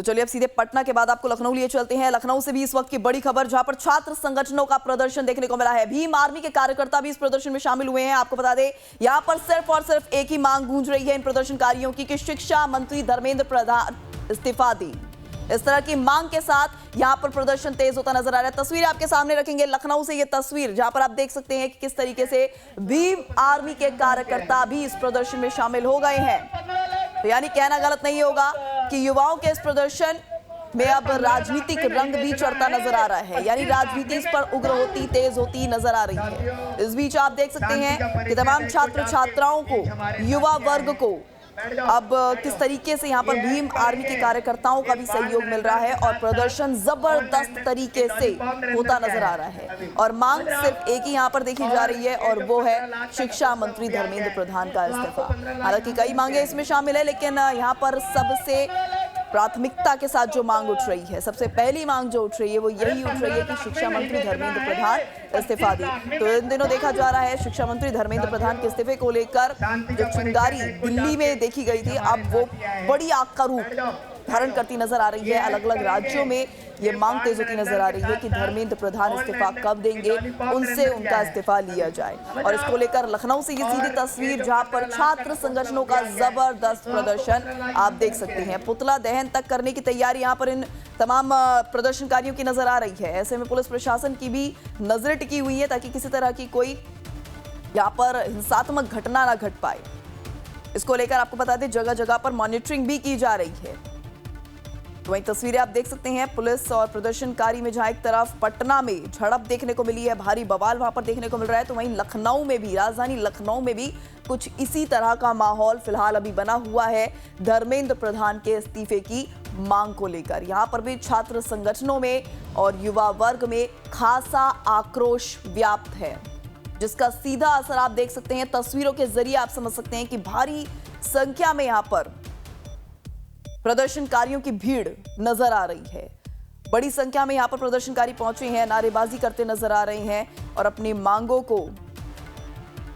तो चलिए अब सीधे पटना के बाद आपको लखनऊ लिए चलते हैं। लखनऊ से भी इस वक्त की बड़ी खबर, जहां पर छात्र संगठनों का प्रदर्शन देखने को मिला है। भीम आर्मी के कार्यकर्ता भी इस प्रदर्शन में शामिल हुए हैं। आपको बता दें, यहां पर सिर्फ और सिर्फ एक ही मांग गूंज रही है इन प्रदर्शनकारियों की कि शिक्षा मंत्री धर्मेंद्र प्रधान इस्तीफा दें। इस तरह की मांग के साथ यहां पर प्रदर्शन तेज होता नजर आ रहा है। तस्वीर आपके सामने रखेंगे लखनऊ से, ये तस्वीर जहां पर आप देख सकते हैं कि किस तरीके से भीम आर्मी के कार्यकर्ता भी इस प्रदर्शन में शामिल हो गए हैं। तो यानी कहना गलत नहीं होगा कि युवाओं के इस प्रदर्शन में अब राजनीतिक रंग भी चढ़ता नजर आ रहा है, यानी राजनीति इस पर उग्र होती, तेज होती नजर आ रही है। इस बीच आप देख सकते हैं कि तमाम छात्र छात्राओं को, युवा वर्ग को अब किस तरीके से यहाँ पर भीम आर्मी के कार्यकर्ताओं का भी सहयोग मिल रहा है और प्रदर्शन जबरदस्त तरीके से होता नजर आ रहा है। और मांग सिर्फ एक ही यहाँ पर देखी जा रही है और वो है शिक्षा मंत्री धर्मेंद्र प्रधान का इस्तीफा। हालांकि कई मांगे इसमें शामिल है, लेकिन यहाँ पर सबसे प्राथमिकता के साथ जो मांग उठ रही है, सबसे पहली मांग जो उठ रही है वो यही उठ रही है कि शिक्षा मंत्री धर्मेंद्र प्रधान इस्तीफा दें। तो इन दिनों देखा जा रहा है शिक्षा मंत्री धर्मेंद्र प्रधान के इस्तीफे को लेकर जो चिंगारी दिल्ली में देखी गई थी, अब वो बड़ी आग का रूप धारण करती नजर आ रही है। अलग अलग राज्यों में ये मांग तेज होती नजर आ रही है कि धर्मेंद्र प्रधान इस्तीफा कब देंगे, उनसे उनका इस्तीफा लिया जाए। और इसको लेकर लखनऊ से ये सीधी तस्वीर, जहां पर छात्र संगठनों का जबरदस्त प्रदर्शन आप देख सकते हैं। पुतला दहन तक करने की तैयारी यहाँ पर इन तमाम प्रदर्शनकारियों की नजर आ रही है। ऐसे में पुलिस प्रशासन की भी नजरें टिकी हुई है ताकि किसी तरह की कोई यहाँ पर हिंसात्मक घटना ना घट पाए। इसको लेकर आपको बता दें, जगह जगह पर मॉनिटरिंग भी की जा रही है। तो वहीं तस्वीरें आप देख सकते हैं पुलिस और प्रदर्शनकारी में, जहां एक तरफ पटना में झड़प देखने को मिली है, भारी बवाल वहां पर देखने को मिल रहा है, तो वहीं लखनऊ में भी, राजधानी लखनऊ में भी कुछ इसी तरह का माहौल फिलहाल अभी बना हुआ है धर्मेंद्र प्रधान के इस्तीफे की मांग को लेकर। यहां पर भी छात्र संगठनों में और युवा वर्ग में खासा आक्रोश व्याप्त है, जिसका सीधा असर आप देख सकते हैं। तस्वीरों के जरिए आप समझ सकते हैं कि भारी संख्या में यहां पर प्रदर्शनकारियों की भीड़ नजर आ रही है। बड़ी संख्या में यहां पर प्रदर्शनकारी पहुंचे हैं, नारेबाजी करते नजर आ रहे हैं और अपनी मांगों को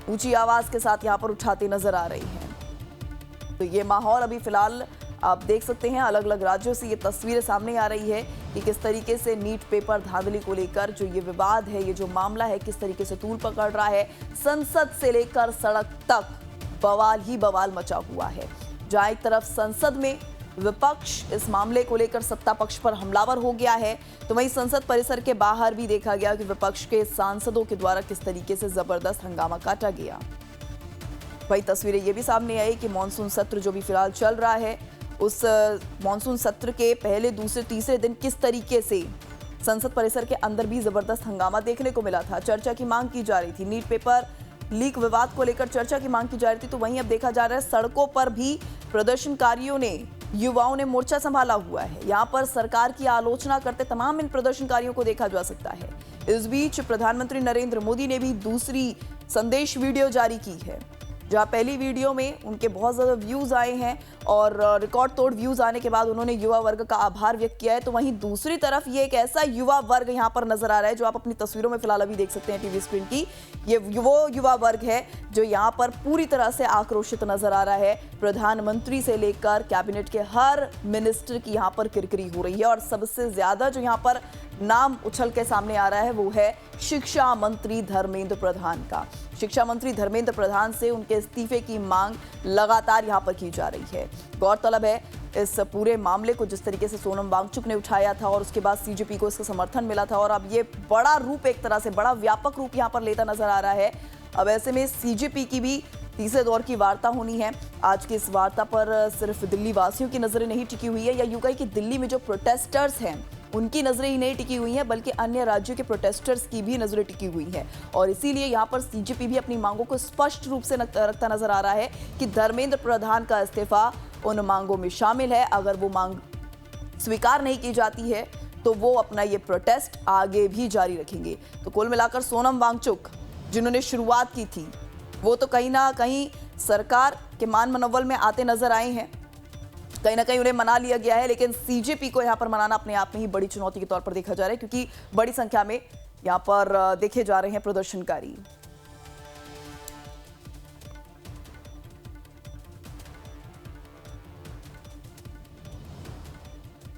ऊंची आवाज के साथ यहां पर उठाते नजर आ रही हैं। तो ये माहौल अभी फिलहाल आप देख सकते हैं। अलग अलग राज्यों से ये तस्वीरें सामने आ रही है कि किस तरीके से नीट पेपर धांधली को लेकर जो ये विवाद है, ये जो मामला है, किस तरीके से तूल पकड़ रहा है। संसद से लेकर सड़क तक बवाल ही बवाल मचा हुआ है, जहां एक तरफ संसद में विपक्ष इस मामले को लेकर सत्ता पक्ष पर हमलावर हो गया है, तो वहीं संसद परिसर के बाहर भी देखा गया कि विपक्ष के सांसदों के द्वारा किस तरीके से जबरदस्त हंगामा काटा गया। वही तस्वीरें ये भी सामने आई कि मॉनसून सत्र जो भी फिलहाल चल रहा है, उस मॉनसून सत्र के पहले, दूसरे, तीसरे दिन किस तरीके से संसद परिसर के अंदर भी जबरदस्त हंगामा देखने को मिला था। चर्चा की मांग की जा रही थी, नीट पेपर लीक विवाद को लेकर चर्चा की मांग की जा रही थी। तो वहीं अब देखा जा रहा है सड़कों पर भी प्रदर्शनकारियों ने, युवाओं ने मोर्चा संभाला हुआ है। यहाँ पर सरकार की आलोचना करते तमाम इन प्रदर्शनकारियों को देखा जा सकता है। इस बीच प्रधानमंत्री नरेंद्र मोदी ने भी दूसरी संदेश वीडियो जारी की है, जहां पहली वीडियो में उनके बहुत ज़्यादा व्यूज़ आए हैं और रिकॉर्ड तोड़ व्यूज़ आने के बाद उन्होंने युवा वर्ग का आभार व्यक्त किया है। तो वहीं दूसरी तरफ ये एक ऐसा युवा वर्ग यहाँ पर नजर आ रहा है, जो आप अपनी तस्वीरों में फिलहाल अभी देख सकते हैं टीवी स्क्रीन की। ये वो युवा वर्ग है जो यहाँ पर पूरी तरह से आक्रोशित नजर आ रहा है। प्रधानमंत्री से लेकर कैबिनेट के हर मिनिस्टर की यहाँ पर किरकिरी हो रही है और सबसे ज्यादा जो यहाँ पर नाम उछल के सामने आ रहा है वो है शिक्षा मंत्री धर्मेंद्र प्रधान का। शिक्षा मंत्री धर्मेंद्र प्रधान से उनके इस्तीफे की मांग लगातार यहां पर की जा रही है। गौरतलब है, इस पूरे मामले को जिस तरीके से सोनम वांगचुक ने उठाया था और उसके बाद सीजेपी को इसका समर्थन मिला था और अब ये बड़ा रूप, एक तरह से बड़ा व्यापक रूप यहां पर लेता नजर आ रहा है। अब ऐसे में सीजेपी की भी तीसरे दौर की वार्ता होनी है। आज की इस वार्ता पर सिर्फ दिल्ली वासियों की नजरें नहीं टिकी हुई है, या यूं कहें कि दिल्ली में जो प्रोटेस्टर्स हैं उनकी नजरें ही नहीं टिकी हुई हैं, बल्कि अन्य राज्यों के प्रोटेस्टर्स की भी नजरें टिकी हुई हैं। और इसीलिए यहाँ पर सीजेपी भी अपनी मांगों को स्पष्ट रूप से रखता नजर आ रहा है कि धर्मेंद्र प्रधान का इस्तीफा उन मांगों में शामिल है। अगर वो मांग स्वीकार नहीं की जाती है तो वो अपना ये प्रोटेस्ट आगे भी जारी रखेंगे। तो कुल मिलाकर सोनम वांगचुक जिन्होंने शुरुआत की थी, वो तो कहीं ना कहीं सरकार के मान मनोबल में आते नजर आए हैं। कहीं ना कहीं उन्हें मना लिया गया है, लेकिन सीजेपी को यहां पर मनाना अपने आप में ही बड़ी चुनौती के तौर पर देखा जा रहा है, क्योंकि बड़ी संख्या में यहां पर देखे जा रहे हैं प्रदर्शनकारी।